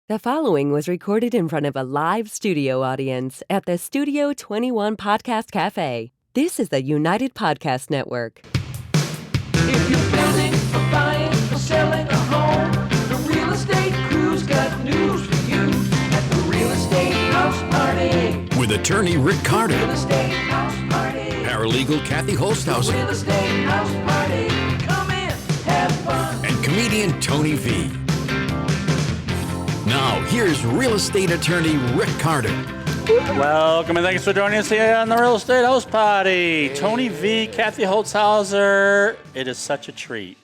The following was recorded in front of a live studio audience at the Studio 21 Podcast Café. This is the United Podcast Network. If you're building or buying or selling a home, the Real Estate Crew's got news for you at the Real Estate House Party. With attorney Rick Carter, Real Estate House Party. paralegal Kathy Holtshouser, Real Estate House Party. Come in, have fun. and comedian Tony V. Now, here's real estate attorney Rick Carter. Welcome and thanks for joining us here on the Real Estate House Party. Tony V, Kathy Holtshouser. It is such a treat.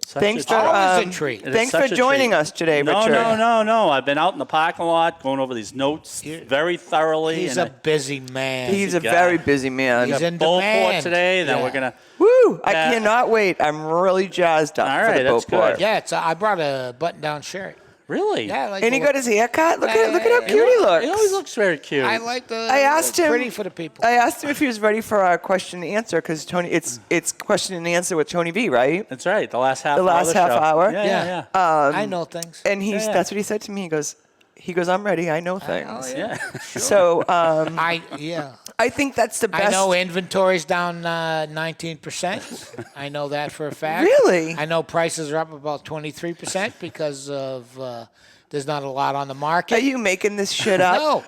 Thanks for joining us today, Richard. No. I've been out in the parking lot going over these notes very thoroughly. He's a busy man. He's a very busy man. He's in Boat demand. port today, and then we're going to... Woo! I cannot wait. I'm really jazzed up All for right, the that's boat port. good. Yeah, I brought a button-down shirt. Really? Yeah, I like And he the- got his hair cut. Look at how cute he looks. He always looks very cute. I like the. I asked him. Pretty for the people. I asked him if he was ready for our question and answer because Tony, it's question and answer with Tony V, right? That's right. The last half The hour. last of the half show. hour. Yeah. I know things. And Yeah. that's what he said to me. He goes, I'm ready. I know things. Oh, Yeah. So I I think that's the best. I know inventory's down 19%. I know that for a fact. Really? I know prices are up about 23% because of there's not a lot on the market. Are you making this shit up?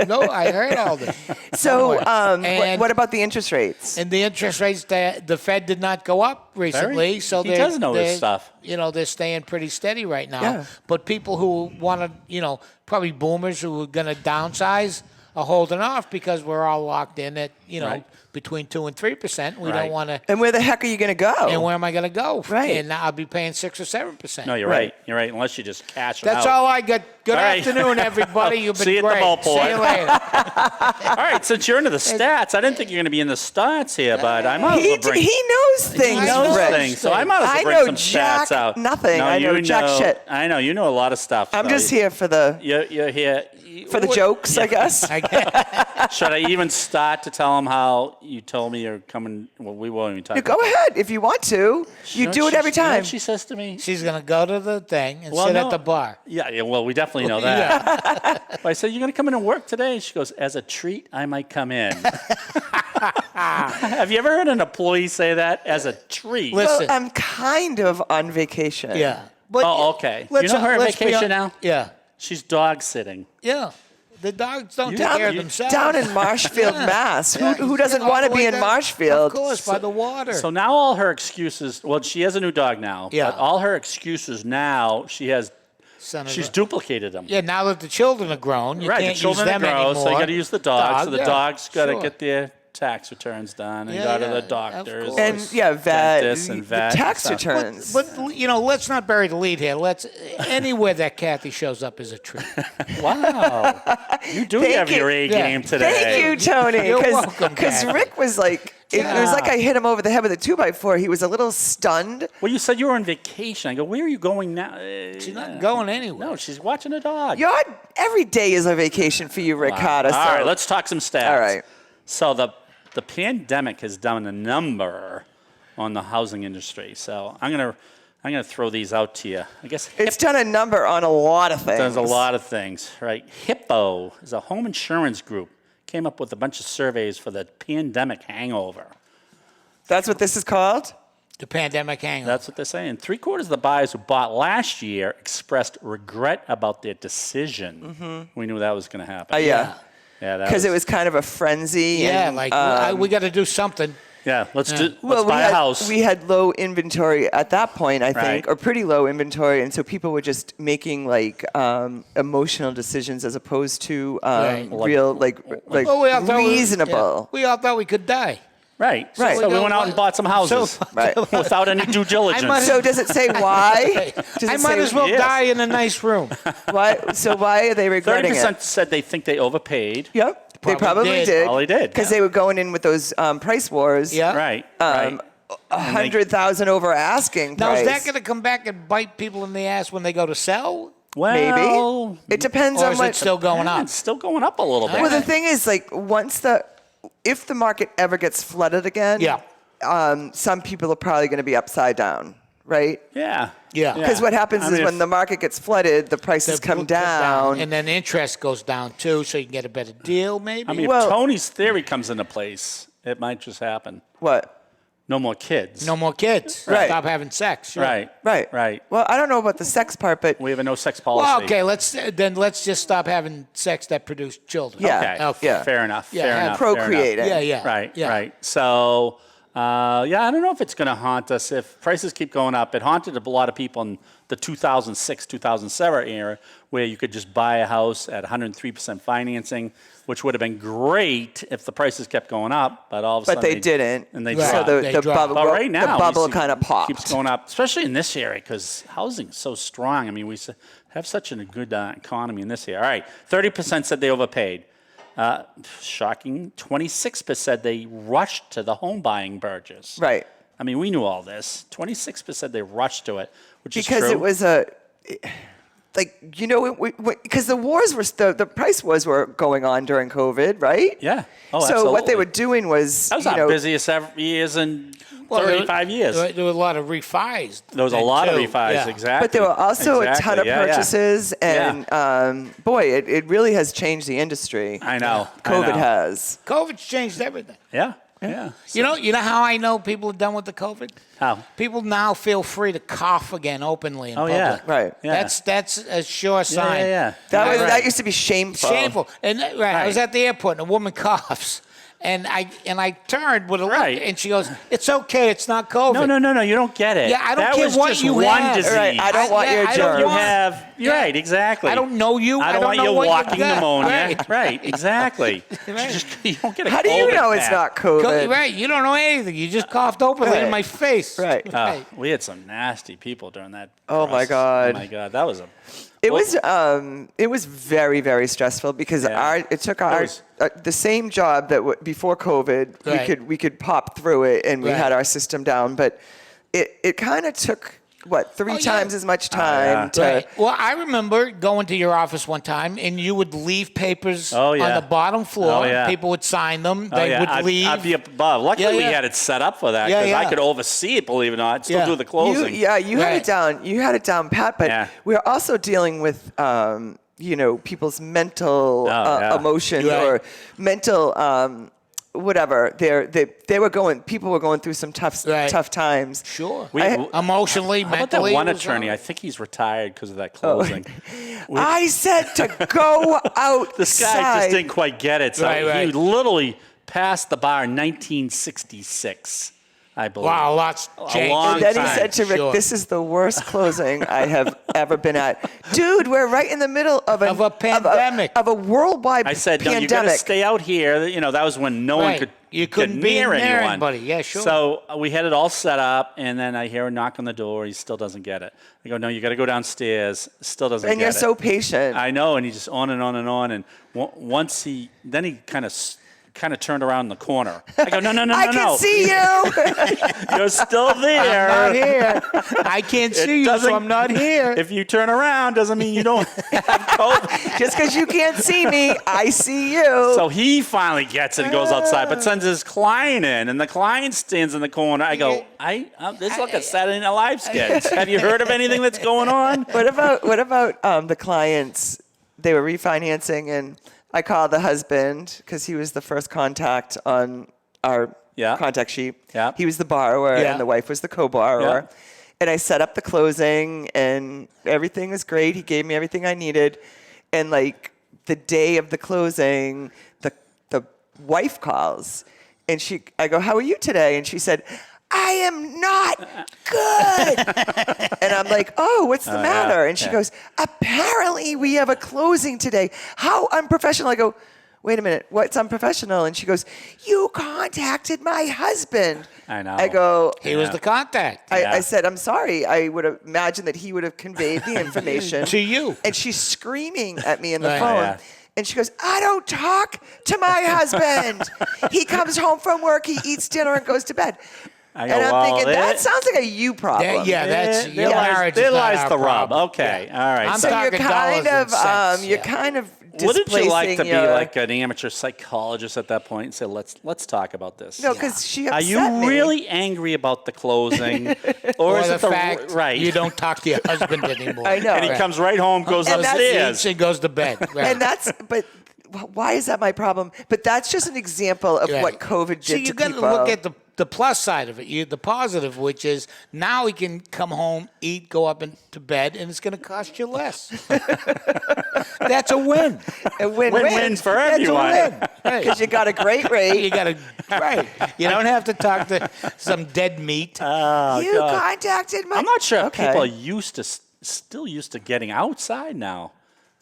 No, I heard all this. So And- what about the interest rates? And the interest rates, the Fed did not go up recently, so He does know his stuff. They're staying pretty steady right now. Yeah. But people who want to, probably boomers who are going to downsize are holding off because we're all locked in at, Right. between 2 and 3%. We Right. don't want to. And where the heck are you going to go? And where am I going to go? Right. And I'll be paying 6 or 7%. No, you're right. You're right. Unless you just cash them That's out. all I got. Good All right. afternoon, everybody. You've been See you at the great. boat port. See you later. All right, since you're into the stats, I didn't think you're going to be in the stats here, but I might as he well bring... knows things. He knows Rick. things, so I might as well I bring know some jack stats out. nothing. No, I know you jack shit. I know. You know a lot of stuff. I'm so just here for the You're here... for the jokes, I guess. Should I even start to tell them how you told me you're coming... Well, we won't even talk Go about ahead if you want to. You do it every You know time. what she says to me? She's going to go to the thing and Well, sit no. at the bar. Yeah, well, we definitely know that. But I said, you're going to come in and work today? She goes, as a treat, I might come in. Have you ever heard an employee say that? As a treat? Listen. Well, I'm kind of on vacation. Yeah. But Oh, okay. You let's- know her on let's be vacation hon- now? Yeah. She's dog sitting. Yeah. The dogs don't take care of themselves. Down in Marshfield, Mass. Yeah, Who doesn't all want to the be way in down- Marshfield? Of course, by the water. So now all her excuses, well, she has a new dog now. Yeah. But all her excuses now, she's duplicated them. Yeah, now that the children are grown, you Right, can't the children use are them grown, anymore. so you got to use the dog. So the yeah, dog's got to sure. get their tax returns done and Yeah, go to yeah, the of doctors. course. And vet, Dentists and the vet tax and stuff. returns. But let's not bury the lead here. Anywhere that Kathy shows up is a treat. Wow. You do Thank have you. your A Yeah. game today. Thank you, Tony. You're welcome, Because Kathy. Rick was like, it was like I hit him over the head with a 2x4. He was a little stunned. Well, you said you were on vacation. I go, where are you going now? She's not going anywhere. No, she's watching a dog. Every day is a vacation for you, Rick Carter. All so- right, let's talk some stats. All right. So the pandemic has done a number on the housing industry. So I'm gonna throw these out to you. I guess It's done a number on a lot of things. does a lot of things, right? Hippo is a home insurance group. Came up with a bunch of surveys for the pandemic hangover. That's what this is called? The pandemic hangover. That's what they're saying. 3/4 of the buyers who bought last year expressed regret about their decision. Mm-hmm. We knew that was going to happen. Yeah. Yeah, Because it was kind of a frenzy. Yeah, and, we got to do something. Yeah, let's Well, buy a house. we had low inventory at that point, I think, Right. or pretty low inventory, and so people were just making emotional decisions as opposed to Right. real, Well, we all thought reasonable. We all thought we could die. Right. Right. So we So went out and bought some houses Right. without any due diligence. So does it say why? Does I it might say as well Yes. die in a nice room. why? So why are they regretting 30% it? said they think they overpaid. Yep, they Probably probably did. did. Probably did. Because they were going in with those price wars. Yeah. Right. Um, right. 100,000 over asking Now, price. is that going to come back and bite people in the ass when they go to sell? Well, Maybe. It depends Or on is what. it still going yeah, up? it's still going up a little bit. Well, the thing is, if the market ever gets flooded again, Yeah. some people are probably going to be upside down, right? Yeah. Yeah. Because what happens I is mean, when if- the market gets flooded, the prices come down. and then interest goes down too, so you can get a better deal, maybe. I mean, Well- if Tony's theory comes into place, it might just happen. What? No more kids. no more kids. Right. Stop having sex. Sure. Right. Right. Right. Well, I don't know about the sex part, but We have a no sex policy. Well, okay. Let's just stop having sex that produce children. Yeah. Okay. Okay. Yeah. Fair enough. Yeah, Fair have enough. procreating. Yeah. Yeah. Right, Yeah. right. So, yeah, I don't know if it's going to haunt us if prices keep going up. It haunted a lot of people in the 2006, 2007 era where you could just buy a house at 103% financing, which would have been great if the prices kept going up, but all of a sudden they didn't. And they Right. so dropped. the, They the dropped. bubble, But right now, the we bubble see kind of popped. keeps going up, especially in this area because housing is so strong. I mean, we have such a good economy in this area. All right, 30% said they overpaid. Shocking. 26% said they rushed to the home buying purchase. Right. I mean, we knew all this. 26% they rushed to it, which is Because true. it was because the wars were the price wars were going on during COVID, right? Yeah. Oh, So what they absolutely. were doing was, That was you our know, busiest years in Well, 35 years. There were a lot of refis. There was a then, lot of too. refis, Yeah. exactly. but there were also a ton Exactly. of Yeah, yeah. purchases, and boy, it really has changed the industry. I know. I COVID know. has. COVID's changed everything. Yeah. Yeah. You know how I know people are done with the COVID? How? People now feel free to cough again openly in Oh, public. yeah. Right. Yeah. That's a sure sign. Yeah. That used to be shameful. Shameful. And I was Right. at the airport and a woman coughs. And I turned with a look, Right. and she goes, "It's okay, it's not COVID." No, you don't get it. Yeah, I don't that care was what just you one have. disease. Right, I don't want your I don't germs. You want- have, you're Yeah. right, exactly. I don't know you. I don't want know you what walking got. pneumonia. Right. Exactly. You don't get a How do you COVID know it's pack. not COVID? Right, you don't know anything. You just coughed openly in Right. my face. Right. We had some nasty people during that. Oh, my process. God. Oh my God, that was a. It was very, very stressful because Yeah. it took That our was- the same job that before COVID Right. we could pop through it and we Right. had our system down, but it kind of took three Oh, yeah. times as much time to. Right. Well, I remember going to your office one time, and you would leave papers Oh, yeah. on the bottom floor. Oh, yeah. People would sign them. Oh, They yeah. would leave. I'd be up above. Luckily, we Yeah. had it set up for that Yeah, because I yeah. could oversee it. Believe it or not, still Yeah. do the closing. You had Right. it down. You had it down pat, but Yeah. we were also dealing with people's mental yeah. emotion Right. or mental whatever. People were going through some Right. tough times. Sure. I- Emotionally, How about mentally. that one it was attorney? all- I think he's retired because of that closing. I said to go outside. This guy just didn't quite get it. So Right, he right. literally passed the bar in 1966, I believe. Wow, lots changed. long And then he time. said to Rick, Sure. "This is the worst closing I have ever been at, dude. We're right in the middle of a pandemic. of a worldwide I said, no, you got to pandemic. stay out here. You know, that was when no one Right. could You get couldn't be near in there, anyone. anybody. Yeah, sure. So we had it all set up, and then I hear a knock on the door. He still doesn't get it. I go, no, you got to go downstairs. Still doesn't And get you're it. so patient. I know, and he just on and on and on. And once he kind of turned around in the corner. I go, no, I can see you. You're still there. I'm not here. I can't see you, so doesn't- I'm not here. If you turn around, doesn't mean you don't have COVID. Just because you can't see me, I see you. So he finally gets it and goes outside, but sends his client in, and the client stands in the corner. I go, this is like a Saturday Night Live sketch. Have you heard of anything that's going on? What about the clients? They were refinancing, and I called the husband because he was the first contact on our contact sheet. Yeah. He was the borrower, Yeah. and the wife was the co-borrower. Yeah. And I set up the closing, and everything was great. He gave me everything I needed. And like the day of the closing, the wife calls, and I go, "How are you today?" And she said, "I am not good." And I'm like, "Oh, what's the matter?" And she goes, "Apparently we have a closing today. How unprofessional." I go, "Wait a minute, what's unprofessional?" And she goes, "You contacted my husband." I know. I go, He was the contact. I said, "I'm sorry. I would have imagined that he would have conveyed the information To you. And she's screaming at me in the Right. phone. Yeah. And she goes, "I don't talk to my husband. He comes home from work, he eats dinner, and goes to bed." I go, And I'm well, thinking, that it- sounds like a you problem. That's your there marriage. there is not lies our the rub. problem. Okay, Yeah. all right. I'm So you're talking kind dollars of, and cents, you're yeah. kind of Wouldn't you like to be your- like an amateur psychologist at that point and say, let's talk about this? No, because she Are upset you me. really angry about the closing, Or is the it the fact right? you don't talk to your husband anymore. I know. And he comes right home, goes And that's- upstairs. Eats and goes to bed. Right. And that's, but why is that my problem? But that's just an example of Right. what COVID did So you to got people. to look at the plus side of it, the positive, which is now he can come home, eat, go up to bed, and it's going to cost you less. That's a win. a win-win. Win-win for That's everyone. a win. Because you got a great rate. You got to right. You don't have to talk to some dead meat. you God. contacted my... I'm not sure if Okay. people are still used to getting outside now.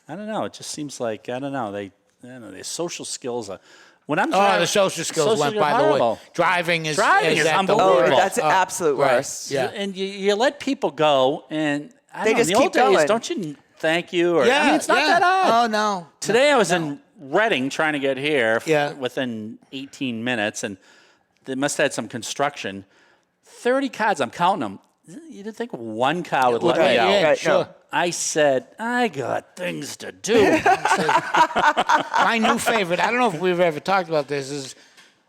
I don't know. It just seems like, I don't know. Their social skills are. When I'm driving, The social skills went by horrible. the way. Driving is Driving is at the unbelievable. worst. Oh, that's an absolute right. worst. Yeah. And you let people go, and I They don't know, just in the keep old days, going. don't you thank you? Or, I Yeah, mean, it's not yeah. that hard. Oh no. Today I was in Reading trying to get here Yeah. within 18 minutes, and they must have had some construction. 30 cars, I'm counting them. You didn't think one car would let me Right, out. yeah, Right, sure. no. I said, I got things to do. My new favorite. I don't know if we've ever talked about this. Is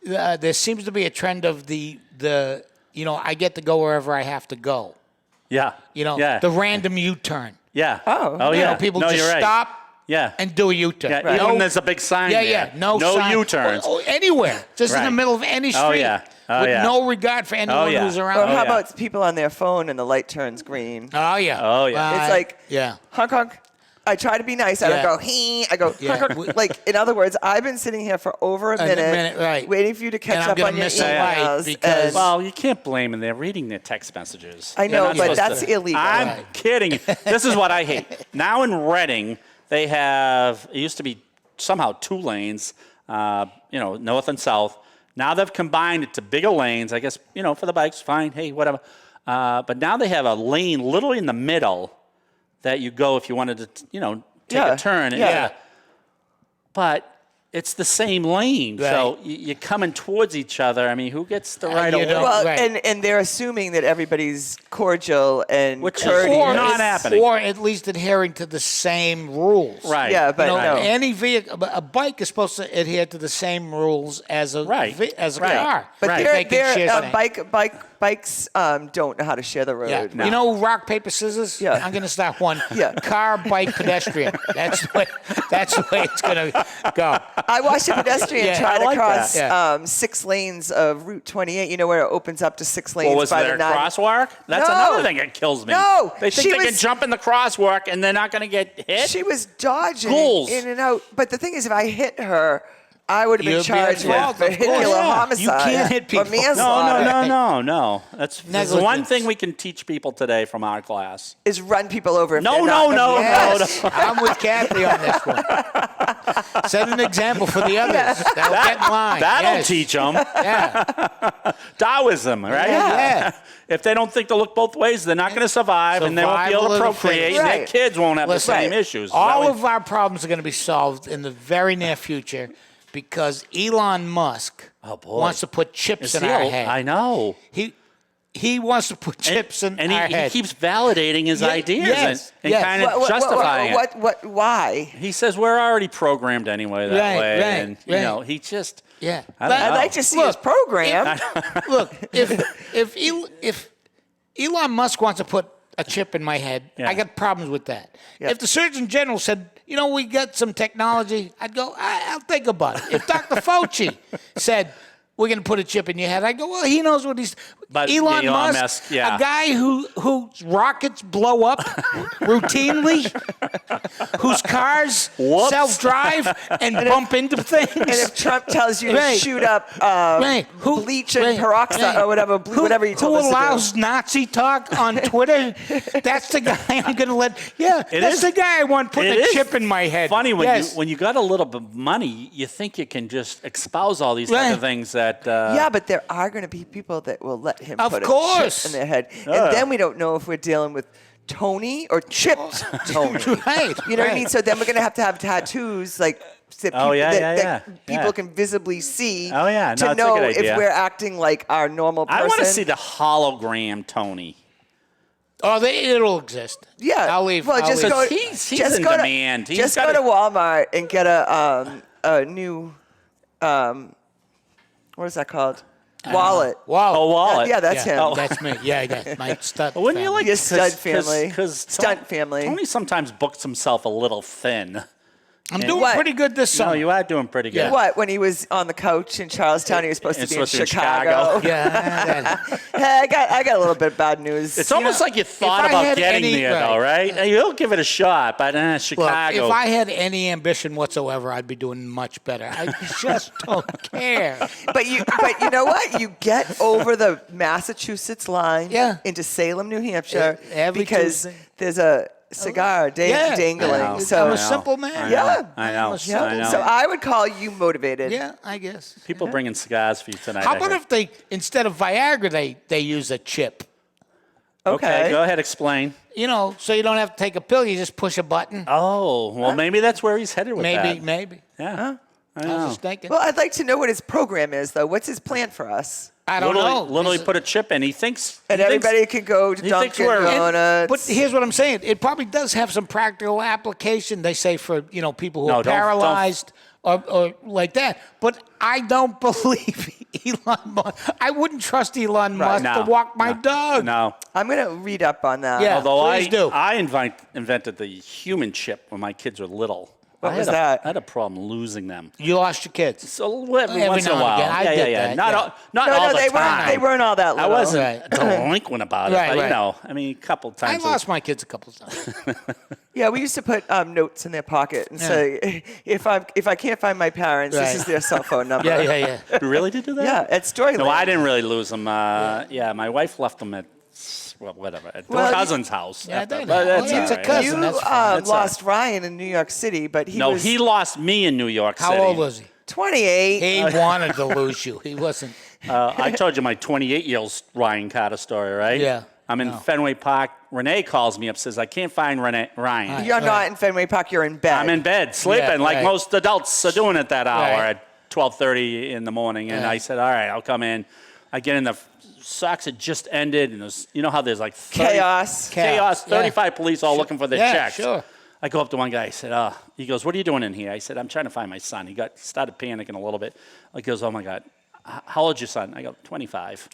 there seems to be a trend of the I get to go wherever I have to go. Yeah. Yeah. The random U-turn. Yeah. Oh. yeah. People no, just you're right. stop Yeah. and do a U-turn. Yeah, No- even when there's a big sign Yeah, there. yeah. No sign. U-turns. Anywhere. Just in the Right. middle of any street. Oh, yeah. Oh, with yeah. no regard for anyone yeah. who's Or around. how yeah. about people on their phone and the light turns green? Oh, yeah. Oh, yeah. It's like, Yeah. honk, honk. I try to be nice. I Yeah. don't go, hee. I go, Yeah. honk, honk. Like, in other words, I've been sitting here for over a minute, right. waiting for you to catch And I'm up gonna on your miss a light emails. because- and Well, you can't blame them. They're reading their text messages. I They're know, not but supposed that's to. illegal. I'm Right. kidding. This is what I hate. Now in Reading, they have, it used to be somehow 2 lanes, north and south. Now they've combined it to bigger lanes, I guess, for the bikes, fine, hey, whatever. But now they have a lane literally in the middle that you go if you wanted to, take Yeah, a turn. yeah. But it's the same lane, so Right. you're coming towards each other. I mean, who gets the right you of way? don't- Well, Right. and they're assuming that everybody's cordial and Which is courteous. not happening. Or at least adhering to the same rules. Right. Yeah, but no. Any vehicle, a bike is supposed to adhere to the same rules as a Right. as a Right. car. But Right. They can share things. bikes don't know how to share the road. Yeah. No. You know, rock paper scissors. Yeah. I'm gonna start one. Yeah. Car, bike, pedestrian. That's the way it's gonna go. I watched a pedestrian Yeah, try I to like cross that. 6 lanes of Route 28. You know where it opens up to 6 lanes Well, was by there the a 9. crosswalk? That's No. another thing that kills me. No, They think she they can was- jump in the crosswalk and they're not going to get hit? She was dodging Ghouls. in and out. But the thing is, if I hit her, I would have been You'd be charged at fault, with of course. vehicular Yeah. homicide. You can't hit people. Or manslaughter. No. That's there's one Negligence. thing we can teach people today from our class. Is run people over if No, they're no, not. no, Yes. no. I'm with Kathy on this one. Set an example for the others. That'll get in line. That'll Yes. teach them. Yeah. Taoism, right? Yeah. If they don't think to look both ways, they're not going to survive, and they won't be able Survival to of the procreate, fittest. and their Right. kids won't have Listen, the same issues. Is that All what- of our problems are going to be solved in the very near future because Elon Musk Oh, boy. wants to put chips Is in he our a- head. I know. He wants to put chips in and our he head. keeps validating his Yeah, ideas yes, and yes. kind of justifying it. Why? He says we're already programmed anyway that Right, way, right, and right. he just Yeah. I don't I'd know. like to see his program. Look, if Elon Musk wants to put a chip in my head, Yeah. I got problems with that. Yeah. If the Surgeon General said, we got some technology, I'd go, I'll think about it. If Dr. Fauci said, we're going to put a chip in your head, I go, well, he knows what he's... But Elon Elon Musk, Musk, yeah. a guy whose rockets blow up routinely, whose cars Whoops. self-drive and bump into things. And if Trump tells you to Right. shoot up Right. bleach and peroxide or whatever, whatever you told us Who to do. allows Nazi talk on Twitter? That's the guy I'm going to let. Yeah, It that's is- the guy I want putting It a is chip in my head. Funny when Yes. you got a little bit of money, you think you can just espouse all these Right. type of things that. Yeah, but there are going to be people that will let him Of put a course. chip in their head. And then we don't know if we're dealing with Tony or chipped Tony. Right, You know what I right. mean? So then we're going to have tattoos like that, Oh, yeah, that, yeah, that yeah. people can visibly see Oh, yeah. No, to it's a know good if idea. we're acting like our normal person. I want to see the hologram Tony. Oh, it'll exist. Yeah. I'll leave. Well, I'll just leave. go. He's just in go demand. To, He's just go gotta- to Walmart and get a new, what is that called? Wallet. Wallet. Oh, wallet. Yeah, that's him. Oh, that's me. Yeah. My stud. Wouldn't you family. like Your stud 'cause- family. 'cause Stunt family. Tony sometimes books himself a little thin. I'm doing What? pretty good this No, summer. you are doing pretty good. Yeah. What? When he was on the couch in Charlestown, he was supposed to It's be in supposed to be in Chicago. Chicago. Yeah. Hey, I got a little bit of bad news. It's almost like you thought I about had getting any- there, though, right? You'll give it a shot, but Look, Chicago. if I had any ambition whatsoever, I'd be doing much better. I just don't care. But you know what? You get over the Massachusetts line Yeah. into Salem, New Hampshire, Every because Tuesday. there's a cigar Yeah. dangling. I know. So I'm a simple man. Yeah. I know. I'm a simple- I know. So I would call you motivated. Yeah, I guess. People bringing cigars for you tonight. How I about heard. if they, instead of Viagra, they use a chip? Okay. Go ahead, explain. You know, so you don't have to take a pill. You just push a button. Oh, well, maybe that's where he's headed with that. Maybe. Yeah. I I know. was just thinking. Well, I'd like to know what his program is, though. What's his plan for us? I don't know. Literally put a chip in. He thinks. And he thinks- everybody could go to he thinks Dunkin' we're- Donuts. But here's what I'm saying. It probably does have some practical application. They say for people who No, are don't- paralyzed or like that. But I don't believe Elon Musk. I wouldn't trust Elon Musk No, to walk my no, dog. No. I'm going to read up on that. Yeah. Although please do. I invented the human chip when my kids were little. What I was had a- that? I had a problem losing them. You lost your kids. So every Every once in a now and while. again. I yeah, did yeah. that, Not yeah. all, not No, all no, the they time. weren't all that I little. wasn't Right. delinquent about it, Right, but right. I mean, a couple I times. lost my kids a couple of times. Yeah, we used to put notes in their pocket and Yeah. say, if I can't find my parents, this Right. is their cell phone number. Yeah. You really did do that? Yeah, at Storyland. No, I didn't really lose them. Yeah, my wife left them at whatever at Well, cousin's house. Yeah, after- they but know. that's Well, it's all a right. cousin. You That's fine. That's all lost Ryan in New York City, but he No, was he lost me in New York City. How old was he? 28. He wanted to lose you. He wasn't. I told you my 28-year-old Ryan Carter story, right? Yeah. I'm in No. Fenway Park. Renee calls me up, says, I can't find Ryan. You're not in Fenway Park. You're in bed. I'm in bed, sleeping, Yeah, like right. most adults are doing at that hour Right. at 12:30 in the morning. And Right. I said, all right, I'll come in. I get in, the Sox had just ended, and there's, you know how there's like 30 Chaos. Chaos, yeah. 35 police all looking for their Yeah, checks. sure. I go up to one guy. I said, he goes, what are you doing in here? I said, I'm trying to find my son. He started panicking a little bit. He goes, oh my God, how old's your son? I go, 25.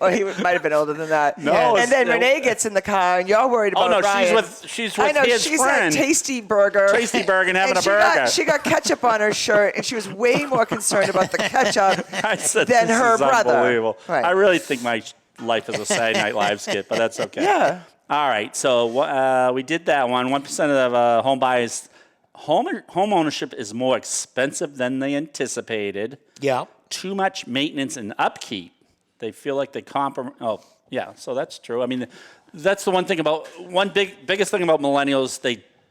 Or he might have been older than that. No, And then it's- Renee gets in the car, and you're worried Oh about no, Ryan. she's with I know, his she's friend. at Tasty Burger. Tasty Burger and having a she burger. She got ketchup on her shirt, and she was way more concerned about the ketchup I said, than this her is brother. unbelievable. Right. I really think my life is a Saturday Night Live skit, but that's okay. Yeah. All right, so we did that one. 1% of home buyers, home ownership is more expensive than they anticipated. Yeah. Too much maintenance and upkeep. They feel like they compromise. Oh, yeah, so that's true. I mean, that's the biggest thing about millennials.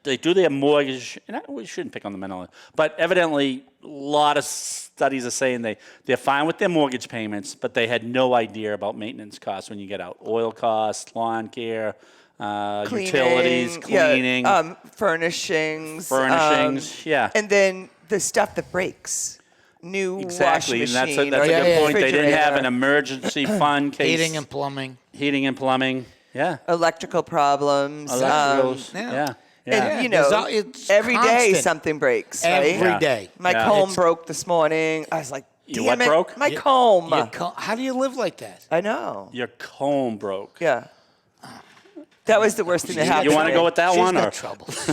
They do their mortgage, and we shouldn't pick on the millennials, but evidently a lot of studies are saying they're fine with their mortgage payments, but they had no idea about maintenance costs when you get out. Oil costs, lawn care, utilities, cleaning. Furnishings. Yeah. And then the stuff that breaks. New Exactly, and washing that's a machine. good yeah, point. They didn't have refrigerator, an emergency fund case. Heating and plumbing. Heating and plumbing. Yeah. electrical problems. Electricals. yeah. Yeah. And, you There's know, it's every day constant. something breaks, right? Every day. My Yeah. comb It's- broke this morning. I was like, Your damn what it, broke? my comb. How do you live like that? I know. Your comb broke. Yeah. That was the worst thing that happened. You want to go with that She's one? got Or? troubles.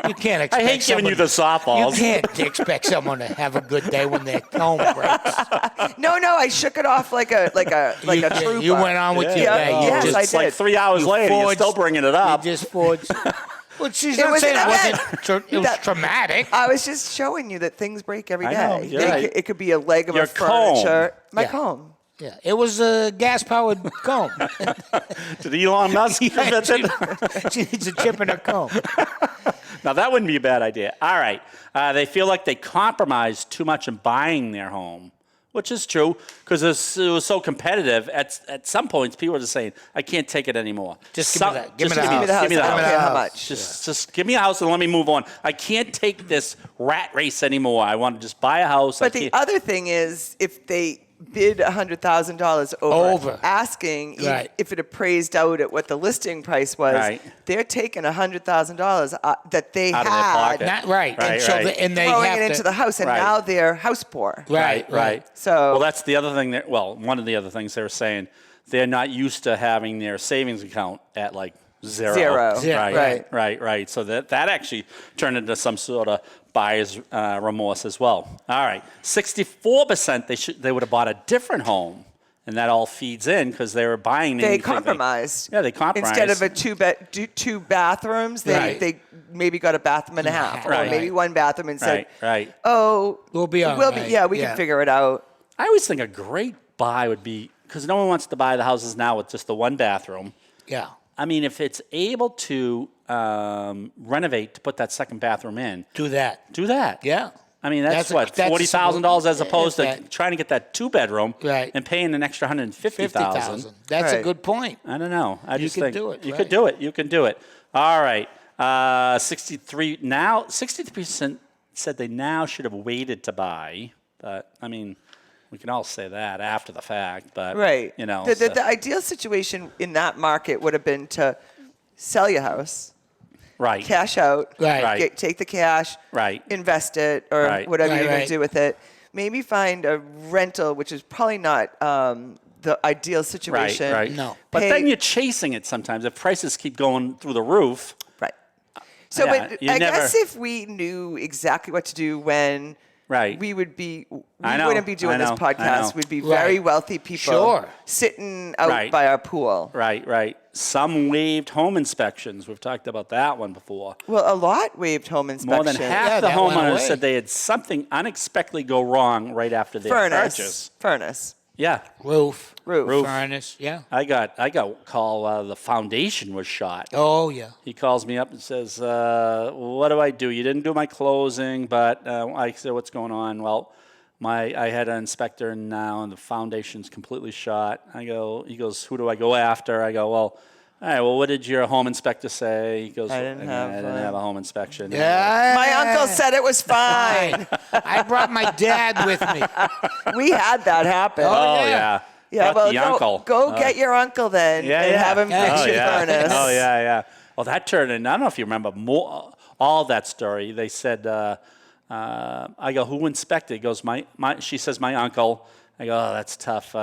You can't expect I hate giving you the softballs. You can't expect someone to have a good day when their comb breaks. No, I shook it off like a trooper. You went on with your Yeah, day. You yes, just, I It's like did. 3 hours You later, you're forged- still bringing it up. You just forged. Well, she's It not was saying an it wasn't. event. It was That- traumatic. I was just showing you that things break every I day. know, you're right. It could be a leg of Your a furniture. My Yeah. comb. Yeah, it was a gas-powered comb. Did Elon Musk invent it? she needs a chip in her comb. Now, that wouldn't be a bad idea. All right. They feel like they compromised too much in buying their home, which is true because it was so competitive. At some points, people were just saying, I can't take it anymore. Just give me that. Give me just the Give me the house. Give me the I don't house. care how house. much. Just give me a house and let me move on. I can't take this rat race anymore. I want to just buy a house. But the other thing is, if they bid $100,000 over, Over. asking Right. if it appraised out at what the listing price was. Right. They're taking $100,000 that they Out of their had, pocket. Not right. Right, and so right. and they throwing have it to, into the house, and Right. now they're house poor. right. So Well, that's the other thing. One of the other things they were saying, they're not used to having their savings account at like zero. Zero. Right. So that actually turned into some sort of buyer's remorse as well. All right, 64% they would have bought a different home, and that all feeds in because they were buying. they compromised. They compromised. Instead of a two bathrooms, Right. they maybe got a bathroom and a half, or Right. maybe one bathroom, and said, Right. "Oh, We'll be all right. yeah, we Yeah. can figure it out." I always think a great buy would be, because no one wants to buy the houses now with just the one bathroom. Yeah. I mean, if it's able to renovate to put that second bathroom in, Do that. do that. Yeah. I mean, that's That's a- what, that's $40,000 as simple- opposed to that- trying to get that two-bedroom Right. and paying an extra $150,000. 50,000. That's a Right. good point. I don't know. I You just could think do it, You right. could do it. You can do it. All right. 63% said they now should have waited to buy. But I mean, we can all say that after the fact. But Right. you know, the ideal situation in that market would have been to sell your house, right. cash out, Right. Right. take the cash, Right. invest it, or Right. whatever you're going Right. to do with it. Maybe find a rental, which is probably not the ideal situation. Right. No. But Pay- then you're chasing it sometimes. If prices keep going through the roof. Right. So, Yeah, but you I never- guess if we knew exactly what to do when Right. we would be, we I know, wouldn't be doing I this know, I podcast. know. We'd be Right. very wealthy people Sure. sitting out Right. by our pool. Right. Some waived home inspections. We've talked about that one before. Well, a lot waived home inspection. More than half Yeah, the that went homeowners away. said they had something unexpectedly go wrong right after their purchase. Furnace. Yeah. Roof. Roof. Furnace. Yeah. I got a call. The foundation was shot. Oh, yeah. He calls me up and says, "What do I do? You didn't do my closing." But I said, "What's going on?" Well, I had an inspector now, and the foundation's completely shot. He goes, "Who do I go after?" I go, "Well, all right. Well, what did your home inspector say?" He goes, I didn't have a home inspection." Yeah. My uncle said it was fine. I brought my dad with me. We had that happen. Oh Yeah. yeah. Yeah, Brought well, the uncle. go get your uncle then Yeah, and yeah. have him fix Oh, your yeah. furnace. Oh yeah. Well, that turned in. I don't know if you remember all that story. They said, I go, "Who inspected?" He goes, She says, "My uncle." I go, "Oh, that's tough."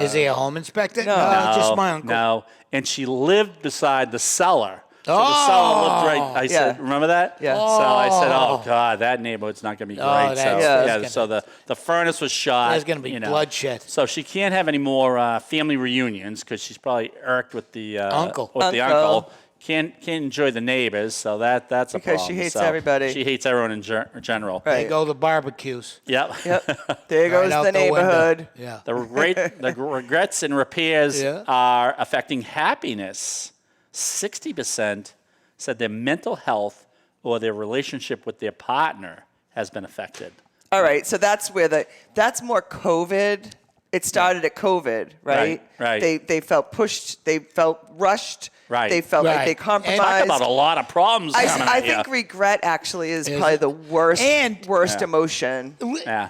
Is he a home inspector? No. Just my uncle. No, and she lived beside the cellar. So the cellar lived right. I said, Yeah. "Remember that?" Yeah. So I said, "Oh God, that neighborhood's not going to be great." that's- So Yeah. that's so the furnace was shot. There's gonna be bloodshed. So she can't have any more family reunions because she's probably irked with the Uncle. the uncle. Can't enjoy the neighbors. So that's a Because problem. she hates So everybody. She hates everyone in general. Right. They go to barbecues. Yep. Yep. There goes out the the window. neighborhood. Yeah. The regrets and repairs Yeah. are affecting happiness. 60% said their mental health or their relationship with their partner has been affected. All right, so that's where that's more COVID. It started at COVID, right? Right. They felt pushed. They felt rushed. Right. They felt like Right. they And- compromised. Talk about a lot of problems coming I at ya. think regret actually is Is probably it? the worst And- emotion. Yeah.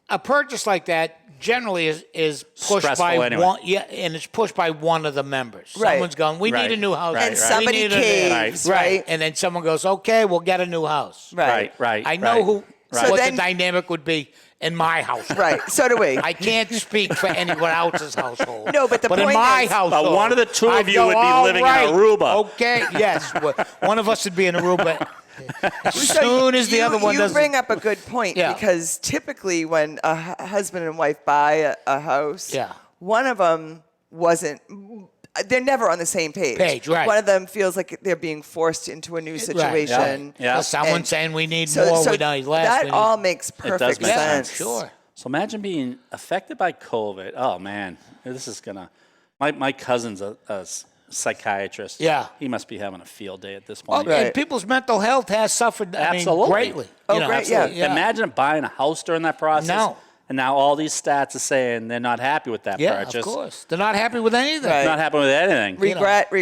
A purchase like that generally is pushed Stressful by anyway. one. Yeah, and it's pushed by one of the members. Right. Someone's going, "We Right. need a new house." Right, And right. somebody We need a- caves, right? And then someone goes, "Okay, we'll get a new house." Right. Right. I know who So what then- the dynamic would be in my house. Right. So do we. I can't speak for anyone else's household. No, but the in point my is- household, But one of the two of I'd you go, would be "All living in right, Aruba." Okay, yes, one of us would be in Aruba. As So soon as the other one you doesn't. bring up a good point Yeah. because typically when a husband and wife buy a house, Yeah. one of them wasn't. They're never on the same page. Right. One of them feels like they're being forced into a new situation. Yeah. Or someone And saying we need So, more, so we need less. that we need- all makes does perfect make sense. sense. Sure. So imagine being affected by COVID. Oh man, this is gonna. My cousin's a psychiatrist. Yeah. He must be having a field day at this Well, point. Right. and people's mental health has suffered Absolutely. greatly. Oh, great, yeah. absolutely, Imagine buying a house during that process. No. And now all these stats are saying they're not happy with that Yeah, purchase. of course. They're not happy with anything. Right. Not happy with anything. Regret.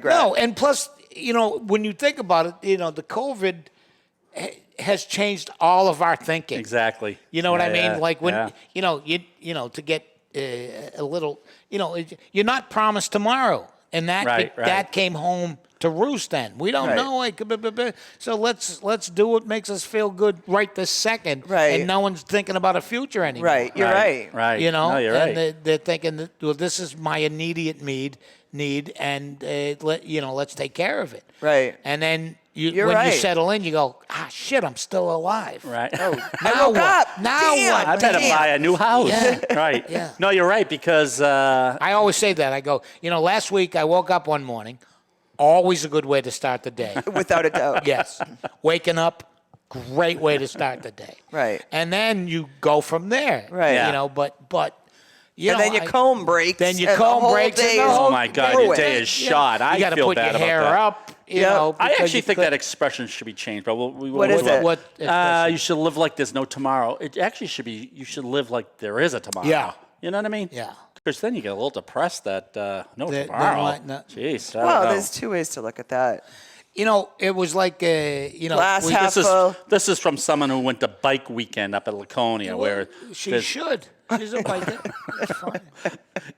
No, and plus, when you think about it, the COVID has changed all of our thinking. Exactly. You know what I mean? Yeah, Like when yeah. to get a little, you're not promised tomorrow. And that came home to roost then. We don't know. So let's do what makes us feel good right this second. Right. And no one's thinking about a future anymore. Right. You're right. Right. No, you're right. And they're thinking, that, well, this is my immediate need, and let's take care of it. Right. And then You're when right. you settle in, you go, I'm still alive. Right. Now I woke what? up. Now Damn. what? I better buy a new house. Yeah. Right. Yeah. No, you're right, because I always say that. I go, last week I woke up one morning. Always a good way to start the day. Without a doubt. Yes. Waking up, great way to start the day. Right. And then you go from there. Right. Yeah. But And then your comb breaks. Then your and the comb whole breaks. day And the is whole oh my God, your ruined. day is shot. You I got to feel put bad your about hair that. up. I because actually you think could- that expression should be changed, but What is it? What you should live like there's no tomorrow. It actually should be, you should live like there is a tomorrow. Yeah. You know what I mean? Yeah. Because then you get a little depressed that no That- tomorrow. that- that- Jeez. I Well, don't know. there's two ways to look at that. It was like, Glass we- half full. This is from someone who went to bike weekend up at Laconia, where she there's- should. She's a biker. It's fine.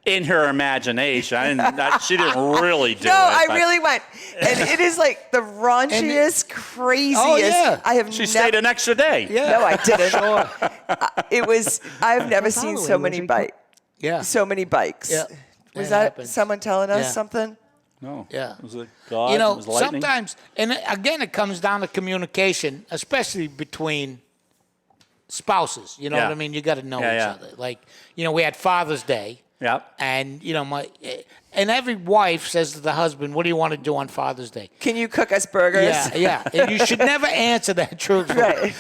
in her imagination, she didn't really do No, it. I but really went. And it is like the raunchiest, craziest. Oh, yeah. I have She stayed an extra day. Yeah. No, I didn't. Sure. It was, I've never seen so many Yeah. so many bikes. Yeah. Was It that happens. someone telling us Yeah. something? No. Yeah. Was it God? It was lightning? Sometimes, and again, it comes down to communication, especially between spouses. You know Yeah. what I mean? You got to know Yeah, each yeah. other. Like, we had Father's Day. Yeah. And, and every wife says to the husband, what do you want to do on Father's Day? Can you cook us burgers? Yeah. And you should never answer that truthfully. Right.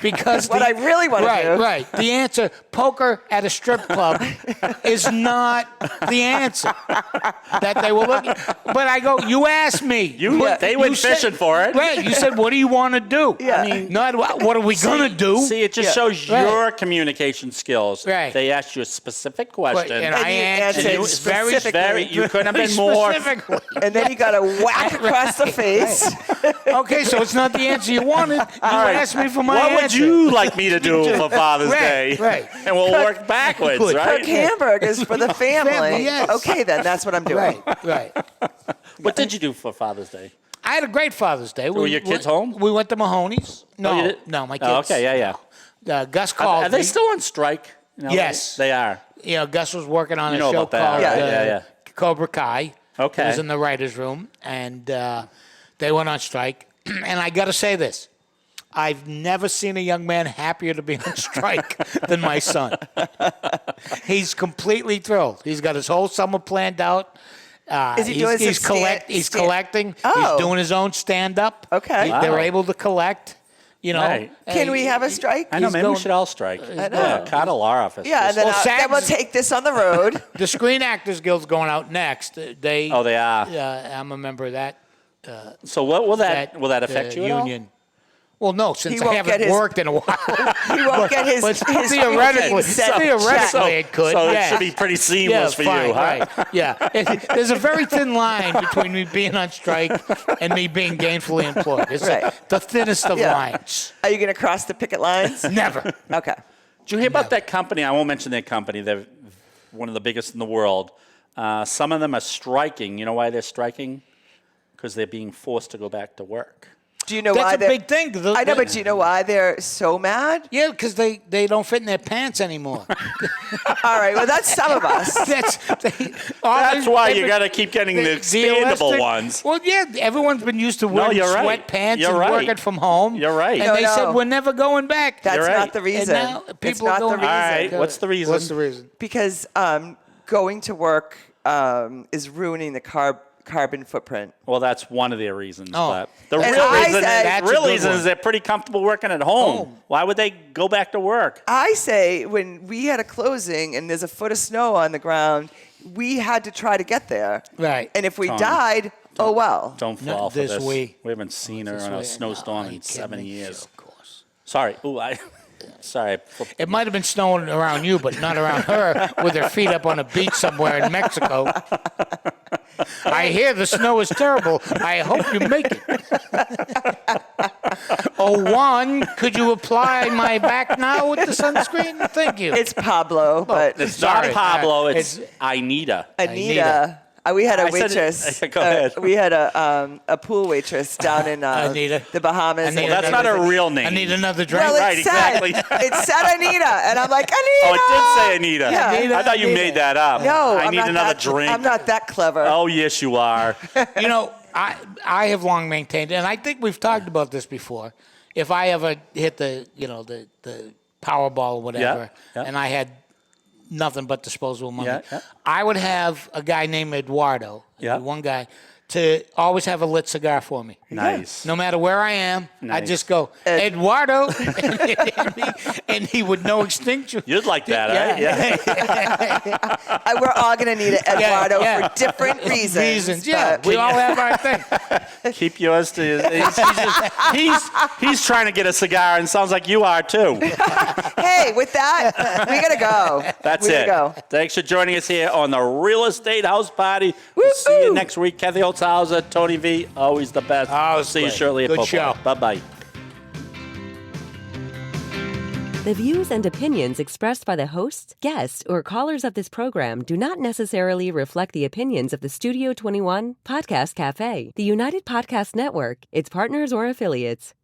Because What I really wanna do. Right. The answer, poker at a strip club, is not the answer that they were looking. But I go, you asked me. They went said- fishing for it. Right. You said, what do you want to do? Yeah. I mean, not what are we going to do? See, it just shows Right. your communication skills. Right. They asked you a specific question. And And I you answered answered very specifically. you couldn't have very been more. specifically. And then you got a whack across the face. Okay, so it's not the answer you wanted. You asked me for my What would answer. you like me to do for Father's Right, Day? right. And we'll work backwards, Good. right? Cook hamburgers for the family. Family, yes. Okay, then that's what I'm doing. Right. What did you do for Father's Day? I had a great Father's Day. Were your kids home? We went to Mahoney's. No, you did? no, my kids. Oh, okay, yeah. Gus called Are they me. still on strike? in LA? Yes. They are. Gus was working on You a know show about that, called right? Yeah. Cobra Kai. Okay. It was in the writer's room, and they went on strike. And I got to say this. I've never seen a young man happier to be on strike than my son. He's completely thrilled. He's got his whole summer planned out. Is he doing some he's collecting. Oh. He's doing his own stand-up. Okay. They're Wow. able to collect. Right. Can we have a strike? I know, He's maybe we going- should all strike. I know. Yeah, Carl, our office. Yeah, and then, Well, then we'll SAG's- take this on the road. The Screen Actors Guild's going out next. They Oh, they are. I'm a member of that. So what will that affect you at all? union. Well, no, since He I won't haven't get his- worked in a while. He won't get his, But his theoretically, 15-cent theoretically check. it could. So yeah. it should be pretty seamless for fine, you, huh? Right. Yeah. There's a very thin line between me being on strike and me being gainfully employed. It's Right. the thinnest of Yeah. lines. Are you going to cross the picket lines? Never. Okay. Did you hear about that company? I won't mention their company. They're one of the biggest in the world. Some of them are striking. You know why they're striking? Because they're being forced to go back to work. Do you know That's why a they're- big thing. I know, but do you know why they're so mad? Yeah, because they don't fit in their pants anymore. All right, well, that's some of us. That's why you got to keep getting the expandable elastic- ones. Well, yeah, everyone's been used to wearing you're right. sweatpants You're and right. working from home. You're right. And No, they no. said we're never going back. That's You're right. not the reason. And now It's people not are the going. reason. All right, what's the reason? What's the reason? Because going to work is ruining the carbon footprint. Well, that's one of their reasons. Oh. But the And real I reason, said- That's a real good reason one. is they're pretty comfortable working at home. Why would they go back to work? I say when we had a closing and there's a foot of snow on the ground, we had to try to get there. Right. And if we Tom, died, oh well. Don't Not fall for this this. way. We haven't seen her This in a way. snowstorm No, are you in kidding 7 me? years. Of course. Sorry. Sorry. It might have been snowing around you, but not around her with her feet up on a beach somewhere in Mexico. I hear the snow is terrible. I hope you make it. 01, could you apply my back now with the sunscreen? Thank you. It's Pablo, but It's Sorry. not Pablo. It's- It's Anita. Anita. We had a I said it- waitress. Go ahead. We had a pool waitress down in Anita. the Bahamas. Anita. and That's it not was a like- real name. I need another drink. Well, Right, it said, exactly. it said Anita, and I'm like, Anita. Oh, it did say Anita. Yeah. Anita, I thought you Anita. made that up. No, I I'm need not another that, drink. I'm not that clever. Oh, yes, you are. You know, I have long maintained, and I think we've talked about this before. If I ever hit the Powerball or whatever, Yeah. and I had nothing but disposable money, Yeah. I would have a guy named Eduardo, Yeah. one guy, to always have a lit cigar for me. Nice. No matter where I am, I Nice. just go, Eduardo, and he would know extinction. You'd like that, right? Yeah. We're all going to need an Eduardo yeah. for different reasons. Yeah, but we all have our thing. Keep yours to he's trying to get a cigar, and sounds like you are too. hey, with that, we got to go. That's we it. Gotta go. Thanks for joining us here on the Real Estate House Party. We'll see you next week. Kathy Holtshouser, Tony V, always the best. Always see you great. shortly at Good Popo. show. Bye-bye. The views and opinions expressed by the hosts, guests, or callers of this program do not necessarily reflect the opinions of the Studio 21 Podcast Café, the United Podcast Network, its partners, or affiliates.